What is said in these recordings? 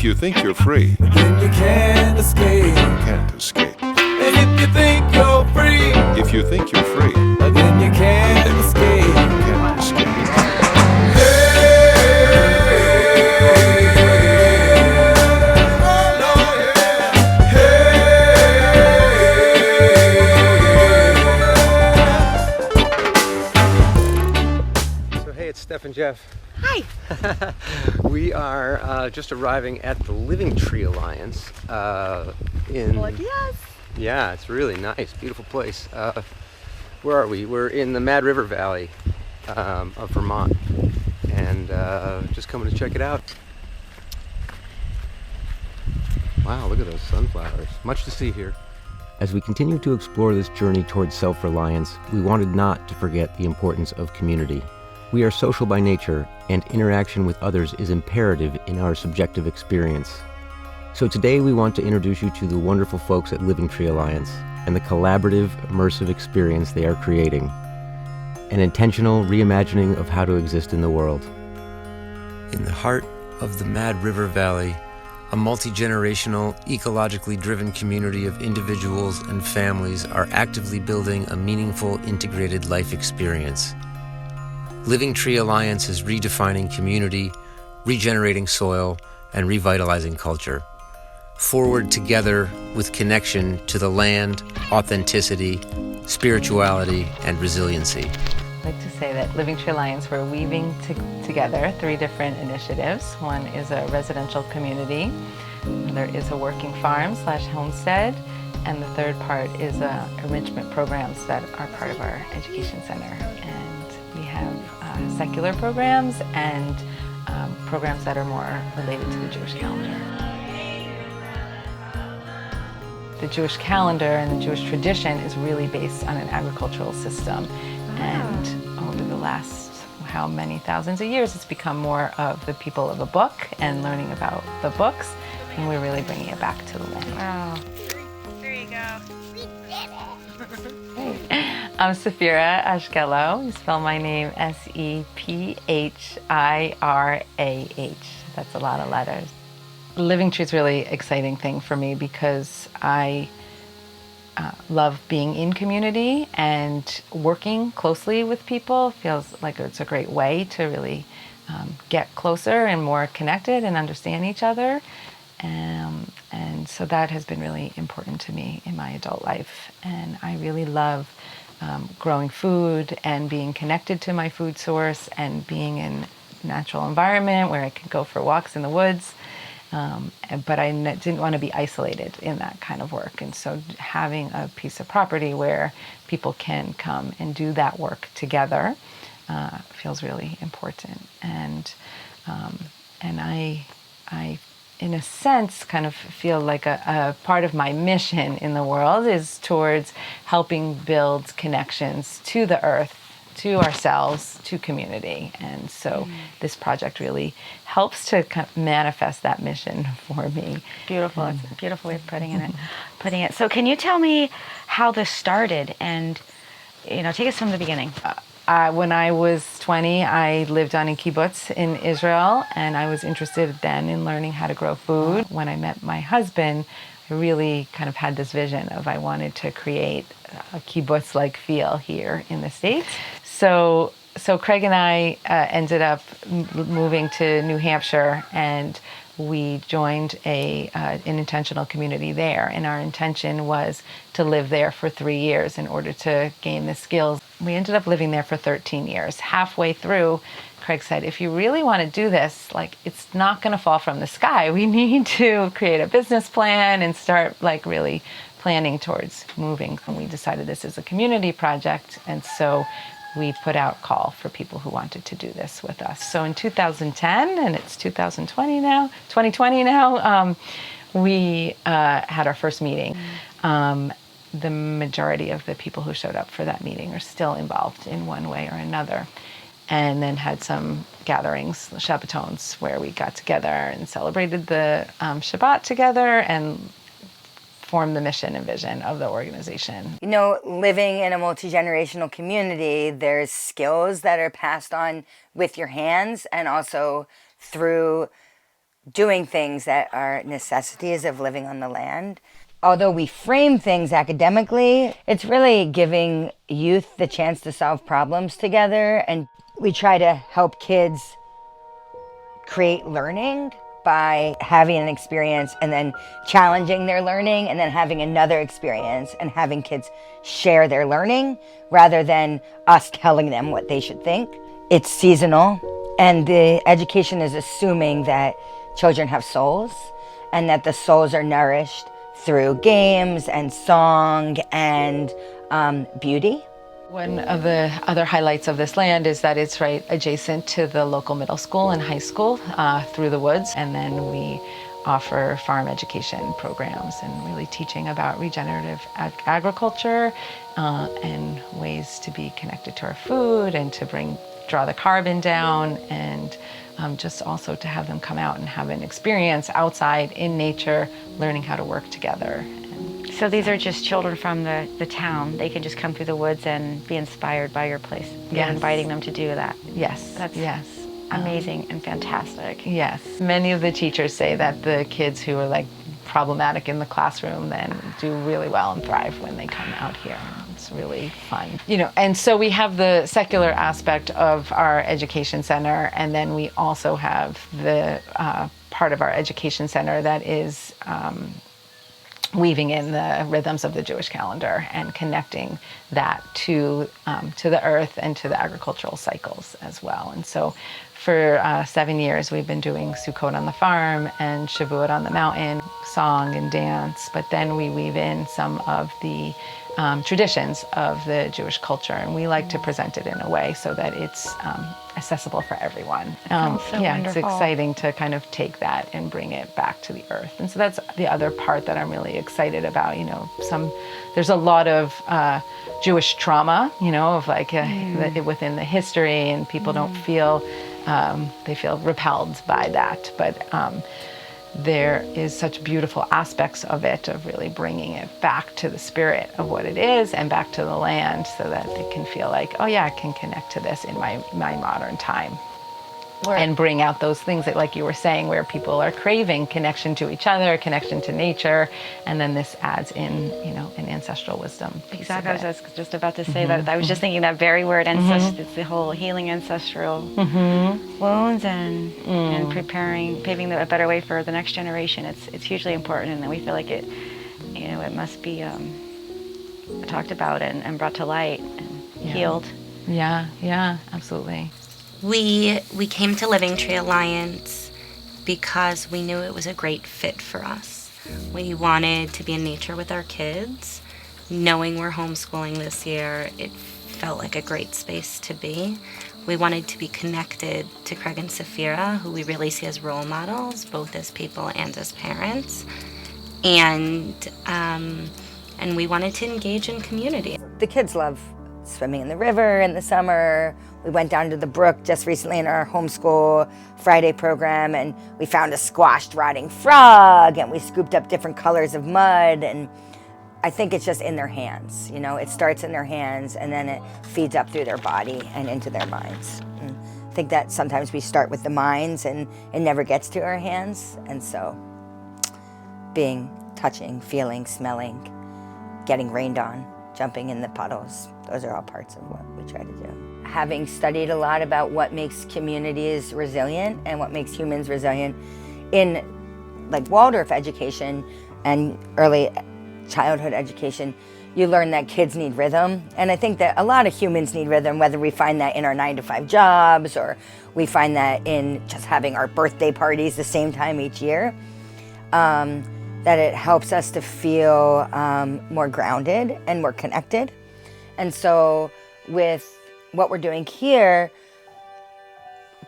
If you think you're free, then you can't escape. you can't escape. And if you think you're free, If you think you're free, then you can't escape. you can't escape. So hey, it's Stef and Jeff. Hi. We are just arriving at the Living Tree Alliance in... Like, yes. Yeah, it's really nice, beautiful place. Where are we? We're in the Mad River Valley of Vermont, and just coming to check it out. Wow, look at those sunflowers. Much to see here. As we continue to explore this journey towards self-reliance, we wanted not to forget the importance of community. We are social by nature, and interaction with others is imperative in our subjective experience. So today we want to introduce you to the wonderful folks at Living Tree Alliance and the collaborative, immersive experience they are creating. An intentional reimagining of how to exist in the world. In the heart of the Mad River Valley, a multi-generational, ecologically driven community of individuals and families are actively building a meaningful, integrated life experience. Living Tree Alliance is redefining community, regenerating soil, and revitalizing culture. Forward together with connection to the land, authenticity, spirituality, and resiliency. I'd like to say that Living Tree Alliance, we're weaving together 3 different initiatives. One is a residential community, another is a working farm / homestead, and the third part is enrichment programs that are part of our education center. And we have secular programs and programs that are more related to the Jewish calendar. The Jewish calendar and the Jewish tradition is really based on an agricultural system. And over the last how many thousands of years, it's become more of the people of a book and learning about the books, and we're really bringing it back to the land. Wow. There you go. Great. I'm Safira Ashkello. You spell my name Sephiirah. That's a lot of letters. Living Tree is a really exciting thing for me because I love being in community and working closely with people. Feels like it's a great way to really get closer and more connected and understand each other. And so that has been really important to me in my adult life. And I really love growing food and being connected to my food source and being in a natural environment where I can go for walks in the woods. But I didn't want to be isolated in that kind of work. And so having a piece of property where people can come and do that work together feels really important. And I in a sense, kind of feel like a part of my mission in the world is towards helping build connections to the earth, to ourselves, to community. And so this project really helps to kind of manifest that mission for me. Beautiful. It's a beautiful way of putting it. So can you tell me how this started and, take us from the beginning? When I was 20, I lived on a kibbutz in Israel, and I was interested then in learning how to grow food. When I met my husband, I really kind of had this vision of I wanted to create a kibbutz-like feel here in the States. So Craig and I ended up moving to New Hampshire, and we joined an intentional community there. And our intention was to live there for 3 years in order to gain the skills. We ended up living there for 13 years. Halfway through, Craig said, if you really want to do this, it's not going to fall from the sky. We need to create a business plan and start really planning towards moving. And we decided this is a community project. And so we put out call for people who wanted to do this with us. So in 2010, and it's 2020 now, we had our first meeting. The majority of the people who showed up for that meeting are still involved in one way or another. And then had some gatherings, Shabbatones, where we got together and celebrated the Shabbat together and formed the mission and vision of the organization. Living in a multi-generational community, there's skills that are passed on with your hands and also through doing things that are necessities of living on the land. Although we frame things academically, it's really giving youth the chance to solve problems together, and we try to help kids create learning by having an experience and then challenging their learning and then having another experience and having kids share their learning rather than us telling them what they should think. It's seasonal, and the education is assuming that children have souls and that the souls are nourished through games and song and beauty. One of the other highlights of this land is that it's right adjacent to the local middle school and high school through the woods. And then we offer farm education programs and really teaching about regenerative agriculture and ways to be connected to our food and to draw the carbon down, and just also to have them come out and have an experience outside in nature, learning how to work together. So these are just children from the town. They can just come through the woods and be inspired by your place. You're Yes. inviting them to do that. Yes, That's yes. amazing and fantastic. Yes. Many of the teachers say that the kids who are like problematic in the classroom then do really well and thrive when they come out here. It's really fun. And so we have the secular aspect of our education center, and then we also have the part of our education center that is weaving in the rhythms of the Jewish calendar and connecting that to the earth and to the agricultural cycles as well. And so for 7 years, we've been doing Sukkot on the farm and Shavuot on the mountain, song and dance, but then we weave in some of the traditions of the Jewish culture, and we like to present it in a way so that it's accessible for everyone. sounds so It's wonderful. exciting to kind of take that and bring it back to the earth. And so that's the other part that I'm really excited about. There's a lot of Jewish trauma, of like within the history, and people don't feel, they feel repelled by that. But there is such beautiful aspects of it, of really bringing it back to the spirit of what it is and back to the land, so that they can feel like, oh yeah, I can connect to this in my modern time. And bring out those things that, like you were saying, where people are craving connection to each other, connection to nature, and then this adds in, an ancestral wisdom piece of Exactly. I it. was just about to say that. I was just thinking that very word, it's the whole healing ancestral wounds and paving a better way for the next generation. It's hugely important, and we feel like it must be talked about and brought to light and healed. Yeah, absolutely. We came to Living Tree Alliance because we knew it was a great fit for us. We wanted to be in nature with our kids. Knowing we're homeschooling this year, it felt like a great space to be. We wanted to be connected to Craig and Saphira, who we really see as role models, both as people and as parents. And we wanted to engage in community. The kids love swimming in the river in the summer. We went down to the brook just recently in our homeschool Friday program, and we found a squashed rotting frog, and we scooped up different colors of mud. And I think it's just in their hands. It starts in their hands, and then it feeds up through their body and into their minds. And I think that sometimes we start with the minds and it never gets to our hands. And so touching, feeling, smelling, getting rained on, jumping in the puddles, those are all parts of what we try to do. Having studied a lot about what makes communities resilient and what makes humans resilient in like Waldorf education and early childhood education, you learn that kids need rhythm. And I think that a lot of humans need rhythm, whether we find that in our 9-to-5 jobs or we find that in just having our birthday parties the same time each year, that it helps us to feel more grounded and more connected. And so with what we're doing here,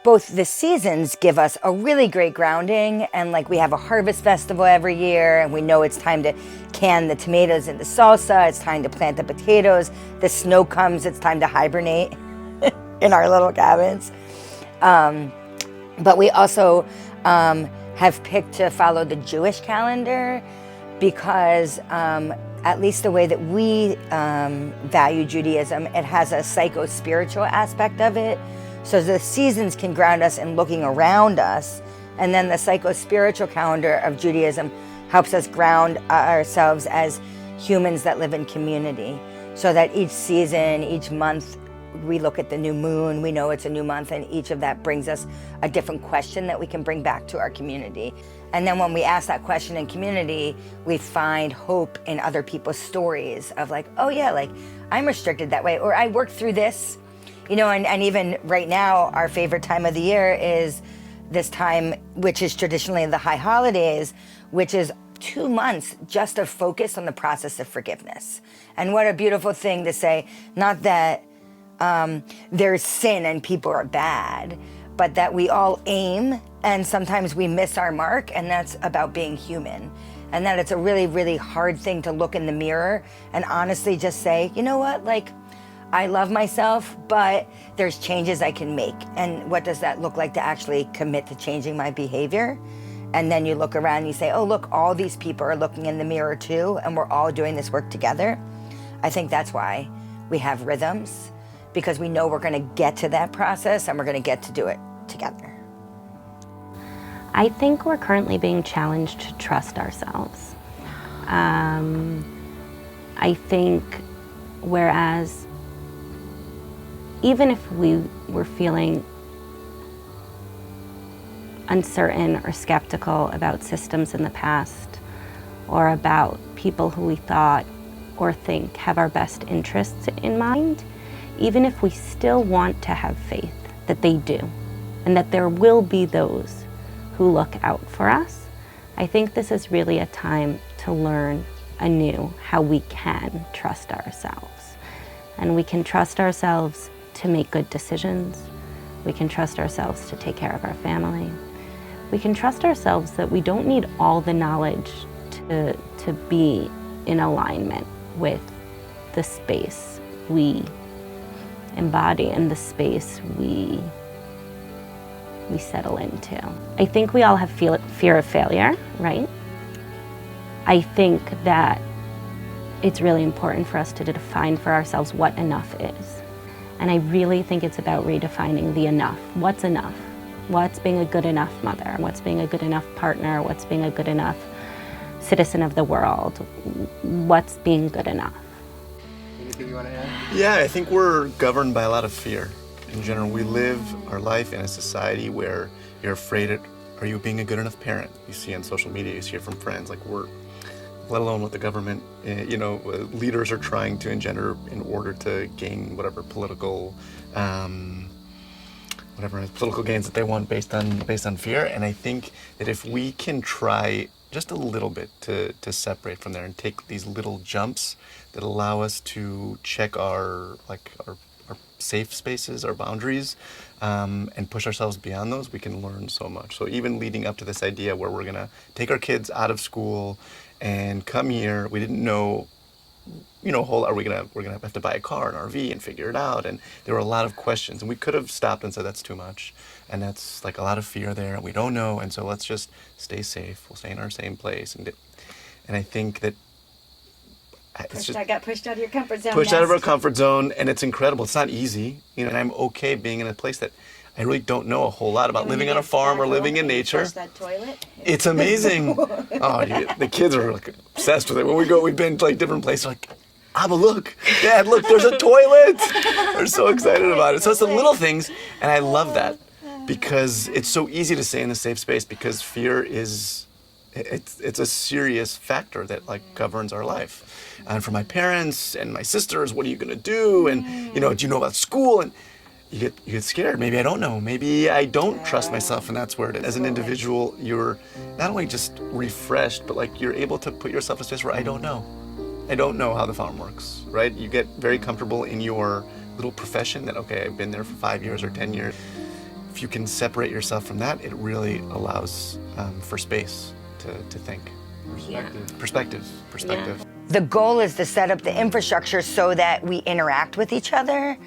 both the seasons give us a really great grounding, and like we have a harvest festival every year, and we know it's time to can the tomatoes into salsa, it's time to plant the potatoes, the snow comes, it's time to hibernate in our little cabins. But we also have picked to follow the Jewish calendar because at least the way that we value Judaism, it has a psycho-spiritual aspect of it. So the seasons can ground us in looking around us And then the psycho-spiritual calendar of Judaism helps us ground ourselves as humans that live in community, so that each season, each month, we look at the new moon, we know it's a new month, and each of that brings us a different question that we can bring back to our community. And then when we ask that question in community, we find hope in other people's stories of like, oh yeah, like I'm restricted that way, or I worked through this, you know, and even right now, our favorite time of the year is this time, which is traditionally the high holidays, which is 2 months just of focus on the process of forgiveness. And what a beautiful thing to say, not that there's sin and people are bad, but that we all aim and sometimes we miss our mark, and that's about being human. And that it's a really, really hard thing to look in the mirror and honestly just say, you know what, like, I love myself, but there's changes I can make. And what does that look like to actually commit to changing my behavior? And then you look around and you say, oh, look, all these people are looking in the mirror too, and we're all doing this work together. I think that's why we have rhythms, because we know we're gonna get to that process and we're gonna get to do it together. I think we're currently being challenged to trust ourselves. I think whereas even if we were feeling uncertain or skeptical about systems in the past, or about people who we thought or think have our best interests in mind, even if we still want to have faith that they do, and that there will be those who look out for us, I think this is really a time to learn anew how we can trust ourselves. And we can trust ourselves to make good decisions. We can trust ourselves to take care of our family. We can trust ourselves that we don't need all the knowledge to be in alignment with the space we embody and the space we settle into. I think we all have fear of failure, right? I think that it's really important for us to define for ourselves what enough is. And I really think it's about redefining the enough. What's enough? What's being a good enough mother? What's being a good enough partner? What's being a good enough citizen of the world? What's being good enough? Anything you want to add? Yeah, I think we're governed by a lot of fear. In general, we live our life in a society where you're afraid of, are you being a good enough parent? You see on social media, you see it from friends, like let alone what the government, leaders are trying to engender in order to gain whatever political gains that they want based on fear. And I think that if we can try just a little bit to separate from there and take these little jumps that allow us to check our safe spaces, our boundaries, and push ourselves beyond those, we can learn so much. So even leading up to this idea where we're gonna take our kids out of school and come here, we didn't know, we're gonna have to buy a car, an RV, and figure it out. And there were a lot of questions, and we could have stopped and said that's too much, and that's like a lot of fear there, and we don't know, and so let's just stay safe. We'll stay in our same place, and I think that I got pushed out of your comfort zone. Pushed out of our comfort zone, and it's incredible. It's not easy, and I'm okay being in a place that I really don't know a whole lot about, living on a farm or living in nature. Push that toilet. It's amazing. The kids are like obsessed with it. When we've been to like different places, like, Abba, look, Dad, look, there's a toilet. They're so excited about it. So it's the little things, and I love that because it's so easy to stay in a safe space because fear is, it's a serious factor that like governs our life. And for my parents and my sisters, what are you gonna do? And do you know about school? And you get scared. Maybe I don't know. Maybe I don't trust myself, and that's where it is. As an individual, you're not only just refreshed, but like you're able to put yourself in a space where I don't know. I don't know how the farm works, right? You get very comfortable in your little profession that, okay, I've been there for 5 years or 10 years. If you can separate yourself from that, it really allows for space to think. Perspective. Yeah. The goal is to set up the infrastructure so that we interact with each other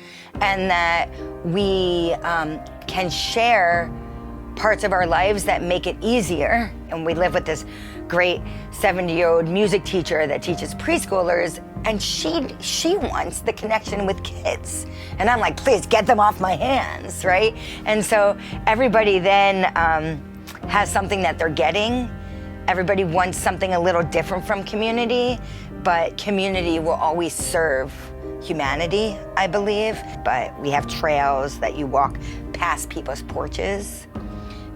and that we can share parts of our lives that make it easier. And we live with this great 70-year-old music teacher that teaches preschoolers, and she wants the connection with kids. And I'm like, please get them off my hands, right? And so everybody then has something that they're getting. Everybody wants something a little different from community, but community will always serve humanity, I believe. But we have trails that you walk past people's porches,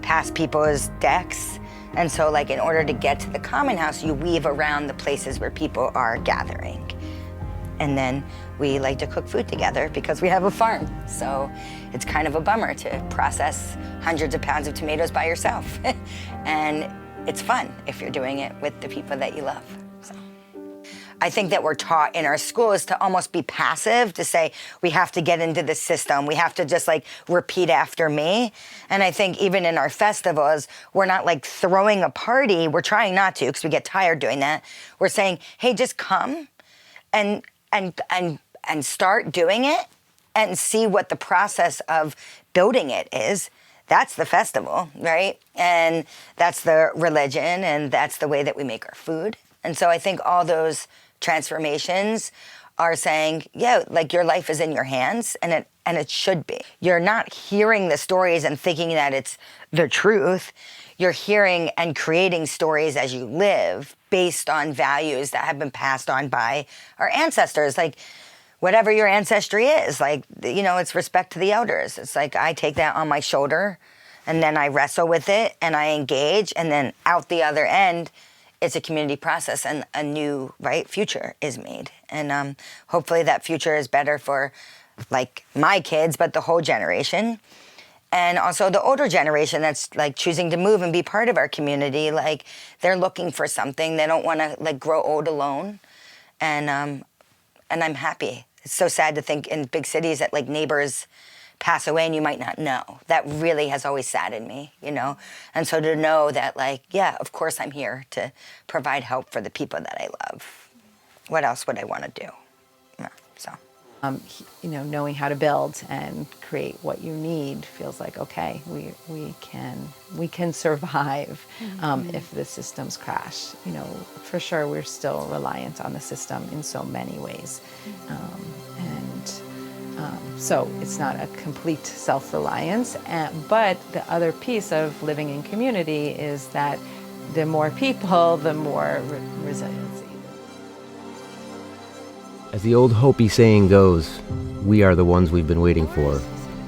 past people's decks. And so like in order to get to the common house, you weave around the places where people are gathering. And then we like to cook food together because we have a farm. So it's kind of a bummer to process hundreds of pounds of tomatoes by yourself. And it's fun if you're doing it with the people that you love. So I think that we're taught in our schools to almost be passive, to say we have to get into the system. We have to just like repeat after me. And I think even in our festivals, we're not like throwing a party. We're trying not to because we get tired doing that. We're saying, hey, just come and start doing it and see what the process of building it is. That's the festival, right? And that's the religion, and that's the way that we make our food. And so I think all those transformations are saying, yeah, like your life is in your hands, and it should be. You're not hearing the stories and thinking that it's the truth. You're hearing and creating stories as you live based on values that have been passed on by our ancestors. Like whatever your ancestry is, like, you know, it's respect to the elders. It's like I take that on my shoulder and then I wrestle with it and I engage, and then out the other end, it's a community process and a new, right, future is made. And hopefully that future is better for like my kids, but the whole generation. And also the older generation that's like choosing to move and be part of our community. Like they're looking for something. They don't want to like grow old alone. And I'm happy. It's so sad to think in big cities that like neighbors pass away and you might not know. That really has always saddened me, you know? And so to know that like, yeah, of course I'm here to provide help for the people that I love. What else would I want to do? Yeah, so. You know, knowing how to build and create what you need feels like, okay, we can survive if the systems crash. You know, for sure we're still reliant on the system in so many ways. So it's not a complete self-reliance, but the other piece of living in community is that the more people, the more resiliency. As the old Hopi saying goes, we are the ones we've been waiting for.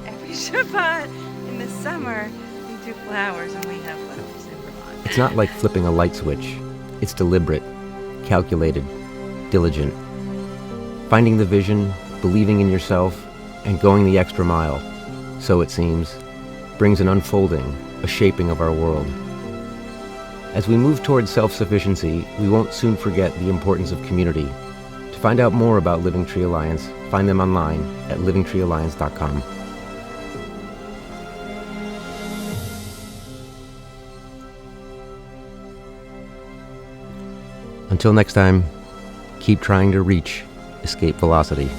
Every Shabbat in the summer, we do flowers and we have flowers in Vermont. It's not like flipping a light switch. It's deliberate, calculated, diligent. Finding the vision, believing in yourself, and going the extra mile, so it seems, brings an unfolding, a shaping of our world. As we move towards self-sufficiency, we won't soon forget the importance of community. To find out more about Living Tree Alliance, find them online at livingtreealliance.com. Until next time, keep trying to reach escape velocity.